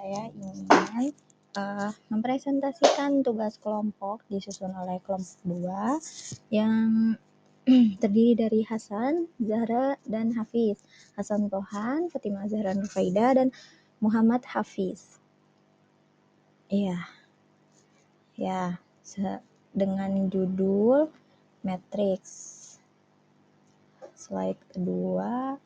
saya ingin mempresentasikan tugas kelompok disusun oleh kelompok 2 yang terdiri dari Hasan, Zahra, dan Hafiz. Hasan Tohan, Fatimah Zahra Nufaida, dan Muhammad Hafiz. Iya. Ya, dengan judul Matrix. Slide kedua.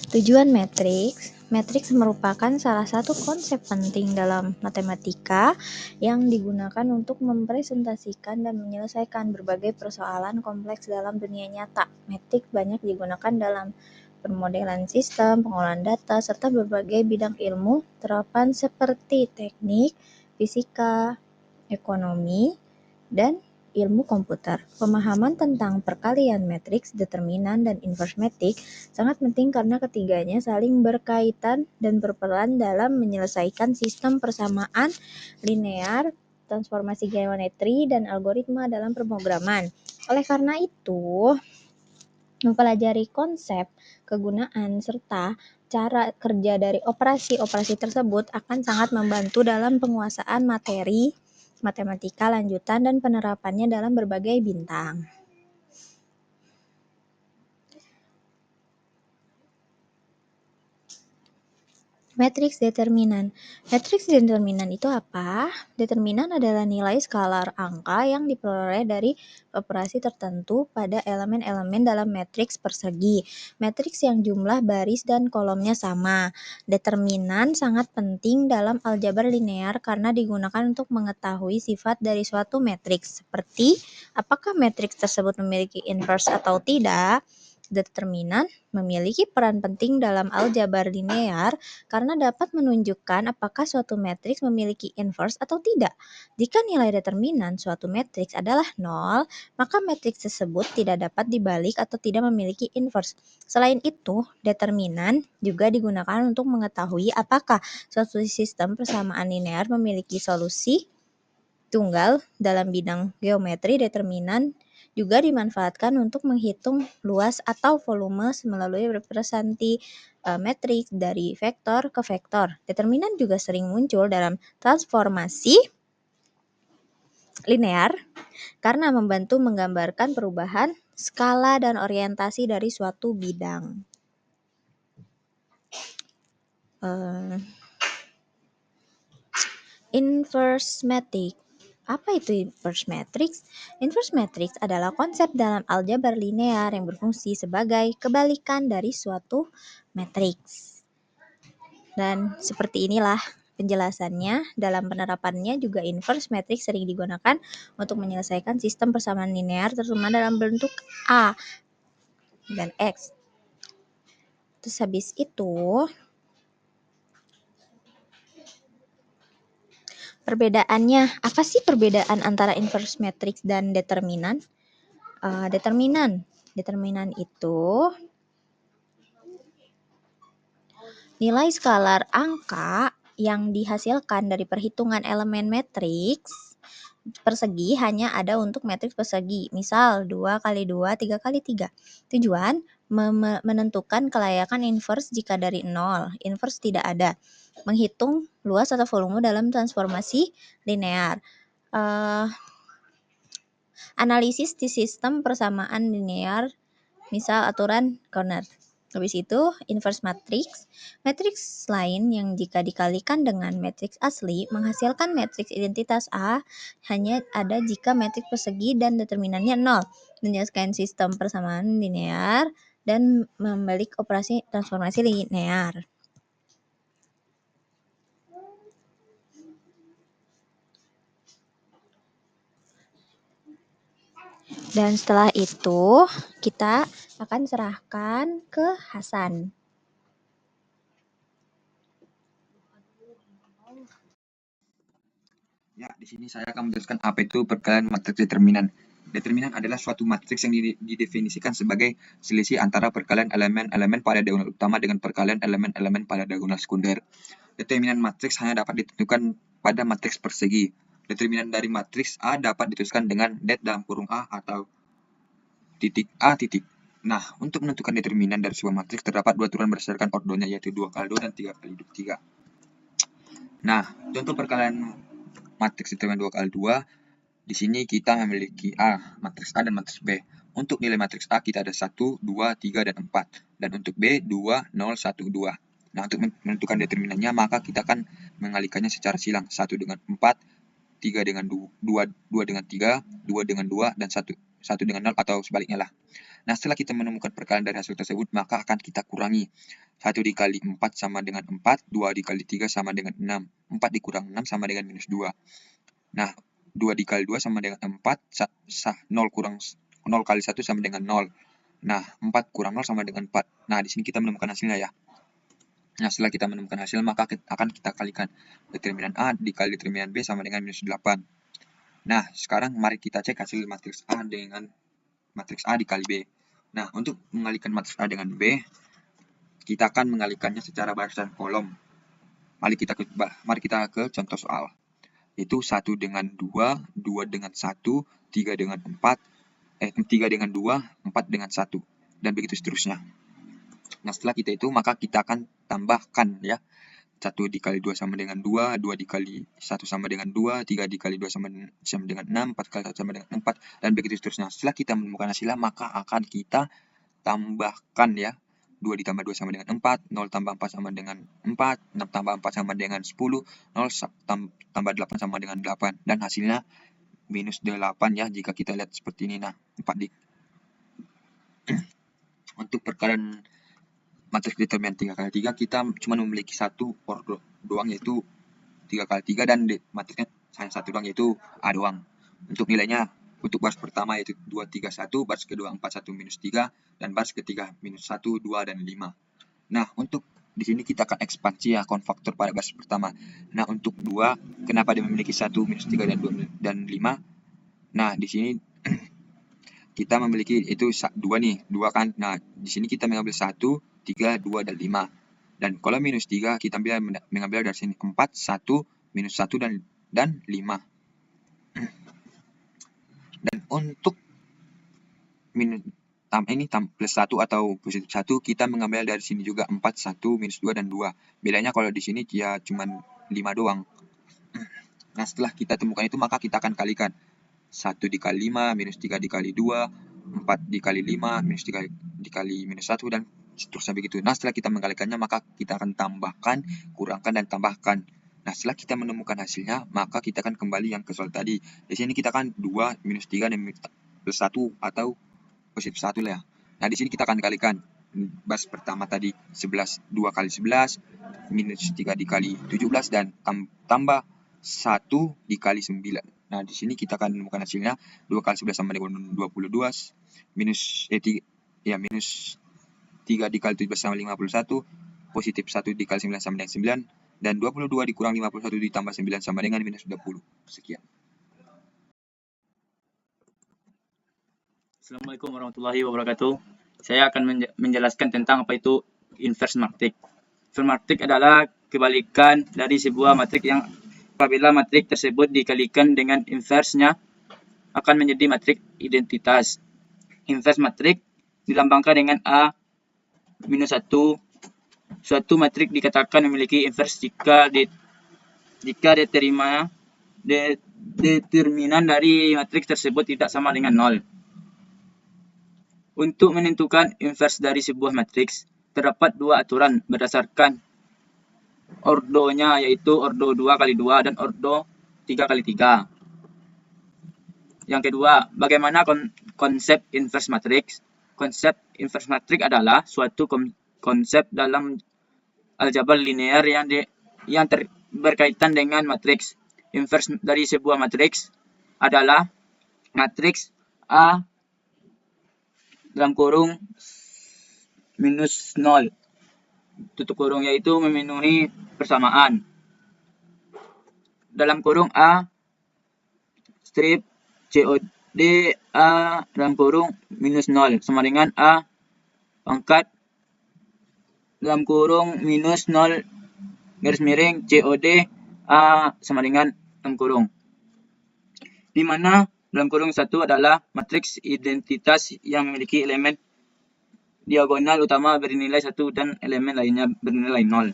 Tujuan matriks. Matriks merupakan salah satu konsep penting dalam matematika yang digunakan untuk mempresentasikan dan menyelesaikan berbagai persoalan kompleks dalam dunia nyata. Matriks banyak digunakan dalam permodelan sistem, pengolahan data, serta berbagai bidang ilmu terapan seperti teknik, fisika, ekonomi, dan ilmu komputer. Pemahaman tentang perkalian matriks, determinan, dan inverse matriks sangat penting karena ketiganya saling berkaitan dan berperan dalam menyelesaikan sistem persamaan linear, transformasi geometri, dan algoritma dalam pemrograman. Oleh karena itu, mempelajari konsep, kegunaan, serta cara kerja dari operasi-operasi tersebut akan sangat membantu dalam penguasaan materi matematika lanjutan dan penerapannya dalam berbagai bidang. Matriks determinan. Matriks determinan itu apa? Determinan adalah nilai skalar angka yang diperoleh dari operasi tertentu pada elemen-elemen dalam matriks persegi. Matriks yang jumlah baris dan kolomnya sama. Determinan sangat penting dalam aljabar linear karena digunakan untuk mengetahui sifat dari suatu matriks, seperti apakah matriks tersebut memiliki inverse atau tidak. Determinan memiliki peran penting dalam aljabar linear karena dapat menunjukkan apakah suatu matriks memiliki inverse atau tidak. Jika nilai determinan suatu matriks adalah 0, maka matriks tersebut tidak dapat dibalik atau tidak memiliki inverse. Selain itu, determinan juga digunakan untuk mengetahui apakah suatu sistem persamaan linear memiliki solusi tunggal dalam bidang geometri. Determinan juga dimanfaatkan untuk menghitung luas atau volume melalui representasi matriks dari vektor ke vektor. Determinan juga sering muncul dalam transformasi linear karena membantu menggambarkan perubahan skala dan orientasi dari suatu bidang. Inverse matrix. Apa itu inverse matrix? Inverse matrix adalah konsep dalam aljabar linear yang berfungsi sebagai kebalikan dari suatu matriks. Dan seperti inilah penjelasannya. Dalam penerapannya juga inverse matrix sering digunakan untuk menyelesaikan sistem persamaan linear terutama dalam bentuk A dan X. Terus habis itu perbedaannya, apa sih perbedaan antara inverse matrix dan determinan? Determinan itu nilai skalar angka yang dihasilkan dari perhitungan elemen matriks persegi hanya ada untuk matriks persegi. Misal 2 kali 2, 3 kali 3. Tujuan menentukan kelayakan inverse jika dari 0. Inverse tidak ada. Menghitung luas atau volume dalam transformasi linear. Analisis di sistem persamaan linear, misal aturan corner. Habis itu, inverse matrix. Matriks lain yang jika dikalikan dengan matriks asli menghasilkan matriks identitas A hanya ada jika matriks persegi dan determinannya 0. Menyelesaikan sistem persamaan linear dan membalik operasi transformasi linear. Dan setelah itu kita akan serahkan ke Hasan. Ya, di sini saya akan menjelaskan apa itu perkalian matriks determinan. Determinan adalah suatu matriks yang didefinisikan sebagai selisih antara perkalian elemen-elemen pada diagonal utama dengan perkalian elemen-elemen pada diagonal sekunder. Determinan matriks hanya dapat ditentukan pada matriks persegi. Determinan dari matriks A dapat dituliskan dengan det dalam kurung A atau titik A titik. Nah, untuk menentukan determinan dari sebuah matriks terdapat dua aturan berdasarkan ordonya, yaitu 2 kali 2 dan 3 kali 3. Nah, contoh perkalian matriks determinan 2 kali 2, di sini kita memiliki matriks A dan matriks B. Untuk nilai matriks A kita ada 1, 2, 3, dan 4. Dan untuk B 2, 0, 1, 2. Nah, untuk menentukan determinannya maka kita akan mengalihkannya secara silang. 1 dengan 4, 3 dengan 2, 2 dengan 3, 2 dengan 2, dan 1 dengan 0 atau sebaliknya lah. Nah, setelah kita menemukan perkalian dari hasil tersebut, maka akan kita kurangi. 1 dikali 4 sama dengan 4, 2 dikali 3 sama dengan 6, 4 dikurang 6 sama dengan minus 2. Nah, 2 dikali 2 sama dengan 4, 0 kali 1 sama dengan 0. Nah, 4 kurang 0 sama dengan 4. Nah, di sini kita menemukan hasilnya ya. Nah, setelah kita menemukan hasil, maka akan kita kalikan determinan A dikali determinan B sama dengan minus 8. Nah, sekarang mari kita cek hasil matriks A dengan matriks A dikali B. Nah, untuk mengalihkan matriks A dengan B, kita akan mengalihkannya secara baris dan kolom. Mari kita ke contoh soal. Itu 1 dengan 2, 2 dengan 1, 3 dengan 4, 3 dengan 2, 4 dengan 1, dan begitu seterusnya. Nah, setelah kita itu, maka kita akan tambahkan ya. 1 dikali 2 sama dengan 2, 2 dikali 1 sama dengan 2, 3 dikali 2 sama dengan 6, 4 kali 1 sama dengan 4, dan begitu seterusnya. Setelah kita menemukan hasilnya, maka akan kita tambahkan ya. 2 ditambah 2 sama dengan 4, 0 tambah 4 sama dengan 4, 6 tambah 4 sama dengan 10, 0 tambah 8 sama dengan 8, dan hasilnya minus 8 ya, jika kita lihat seperti ini. Nah, 4 untuk perkalian matriks determinan 3 kali 3, kita cuma memiliki satu ordo doang, yaitu 3 kali 3, dan matriksnya hanya satu doang, yaitu A doang. Untuk nilainya, untuk baris pertama yaitu 2, 3, 1, baris kedua 4, 1, minus 3, dan baris ketiga minus 1, 2, dan 5. Nah, untuk di sini kita akan ekspansi ya, konfaktor pada baris pertama. Nah, untuk 2, kenapa dia memiliki 1, minus 3, dan 2, dan 5? Nah, di sini kita memiliki itu 2 nih, 2 kan. Nah, di sini kita mengambil 1, 3, 2, dan 5. Dan kalau minus 3, kita mengambil dari sini 4, 1, minus 1, dan 5. Dan untuk minus plus 1 atau positif 1, kita mengambil dari sini juga 4, 1, minus 2, dan 2. Bedanya kalau di sini ya cuma 5 doang. Nah, setelah kita temukan itu, maka kita akan kalikan. 1 dikali 5, minus 3 dikali 2, 4 dikali 5, minus 3 dikali minus 1, dan seterusnya begitu. Nah, setelah kita mengkalikannya, maka kita akan tambahkan, kurangkan, dan tambahkan. Nah, setelah kita menemukan hasilnya, maka kita akan kembali yang ke soal tadi. Di sini kita kan 2, minus 3, dan plus 1 atau positif 1 lah ya. Nah, di sini kita akan kalikan. Baris pertama tadi 11, 2 kali 11, minus 3 dikali 17, dan tambah 1 dikali 9. Nah, di sini kita akan menemukan hasilnya 2 kali 11 sama dengan 22, minus 3 dikali 17 sama 51, positif 1 dikali 9 sama dengan 9, dan 22 dikurang 51 ditambah 9 sama dengan minus 20. Sekian. Assalamualaikum warahmatullahi wabarakatuh. Saya akan menjelaskan tentang apa itu inverse matrix. Inverse matrix adalah kebalikan dari sebuah matriks yang apabila matriks tersebut dikalikan dengan inverse-nya akan menjadi matriks identitas. Inverse matriks dilambangkan dengan A minus 1. Suatu matriks dikatakan memiliki inverse jika determinan dari matriks tersebut tidak sama dengan 0. Untuk menentukan inverse dari sebuah matriks, terdapat dua aturan berdasarkan ordonya, yaitu ordo 2 kali 2 dan ordo 3 kali 3. Yang kedua, bagaimana konsep inverse matrix? Konsep inverse matrix adalah suatu konsep dalam aljabar linear yang berkaitan dengan matriks. Inverse dari sebuah matriks adalah matriks A dalam kurung minus 0 tutup kurung, yaitu memenuhi persamaan. Dalam kurung A strip COD A dalam kurung minus 0 sama dengan A pangkat dalam kurung minus 0 garis miring COD A sama dengan dalam kurung, di mana dalam kurung 1 adalah matriks identitas yang memiliki elemen diagonal utama bernilai 1 dan elemen lainnya bernilai 0.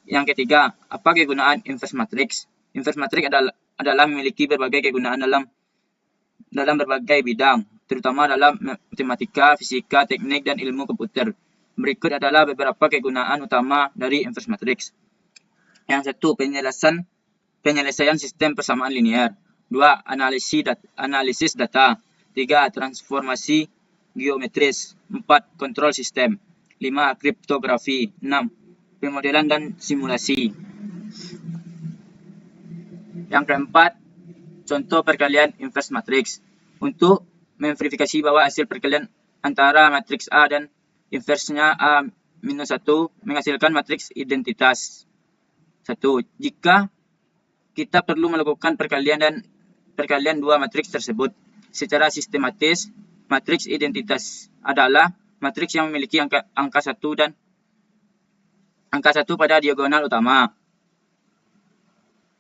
Yang ketiga, apa kegunaan inverse matrix? Inverse matrix adalah memiliki berbagai kegunaan dalam berbagai bidang, terutama dalam matematika, fisika, teknik, dan ilmu komputer. Berikut adalah beberapa kegunaan utama dari inverse matrix. Yang satu, penyelesaian sistem persamaan linear. 2. Analisis data. 3. Transformasi geometris. 4. Kontrol sistem. 5. Kriptografi. 6. Pemodelan dan simulasi. Yang keempat, contoh perkalian inverse matrix. Untuk memverifikasi bahwa hasil perkalian antara matriks A dan inversnya A-1 menghasilkan matriks identitas 1. Jika kita perlu melakukan perkalian dua matriks tersebut secara sistematis, matriks identitas adalah matriks yang memiliki angka 1 dan angka 1 pada diagonal utama.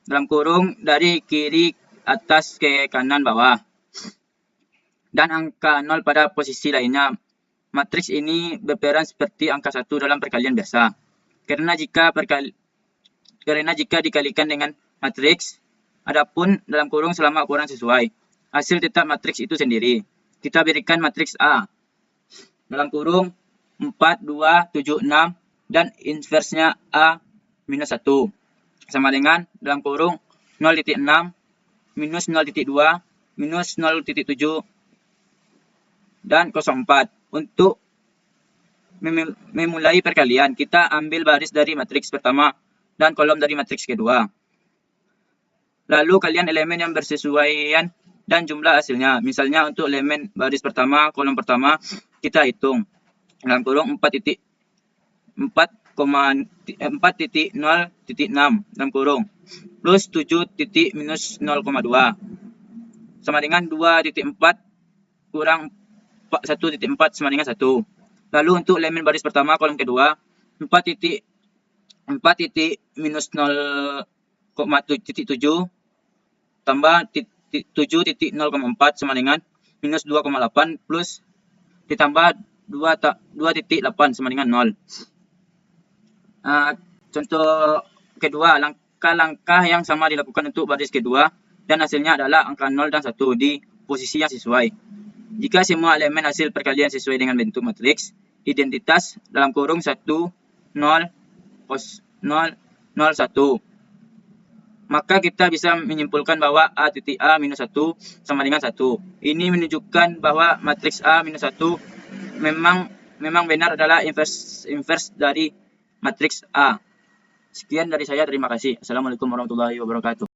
Dalam kurung dari kiri atas ke kanan bawah. Dan angka 0 pada posisi lainnya. Matriks ini berperan seperti angka 1 dalam perkalian biasa. Karena jika dikalikan dengan matriks, adapun dalam kurung selama ukuran sesuai, hasil tetap matriks itu sendiri. Kita berikan matriks A. Dalam kurung 4, 2, 7, 6 dan inversnya A-1 sama dengan dalam kurung 0.6 minus 0.2 minus 0.7 dan 0,4. Untuk memulai perkalian, kita ambil baris dari matriks pertama dan kolom dari matriks kedua. Lalu kalian elemen yang bersesuaian dan jumlah hasilnya. Misalnya untuk elemen baris pertama, kolom pertama, kita hitung. Dalam kurung 4.0.6 dalam kurung plus 7 minus 0,2 sama dengan 2.4 kurang 1.4 sama dengan 1. Lalu untuk elemen baris pertama kolom kedua 4 minus 0,7 tambah 7.0,4 sama dengan minus 2,8 plus ditambah 2.8 sama dengan 0. Contoh kedua, langkah-langkah yang sama dilakukan untuk baris kedua dan hasilnya adalah angka 0 dan 1 di posisi yang sesuai. Jika semua elemen hasil perkalian sesuai dengan bentuk matriks identitas dalam kurung 1, 0, 0, 0, 1, maka kita bisa menyimpulkan bahwa A-A-1 sama dengan 1. Ini menunjukkan bahwa matriks A-1 memang benar adalah inverse dari matriks A. Sekian dari saya, terima kasih. Assalamualaikum warahmatullahi wabarakatuh.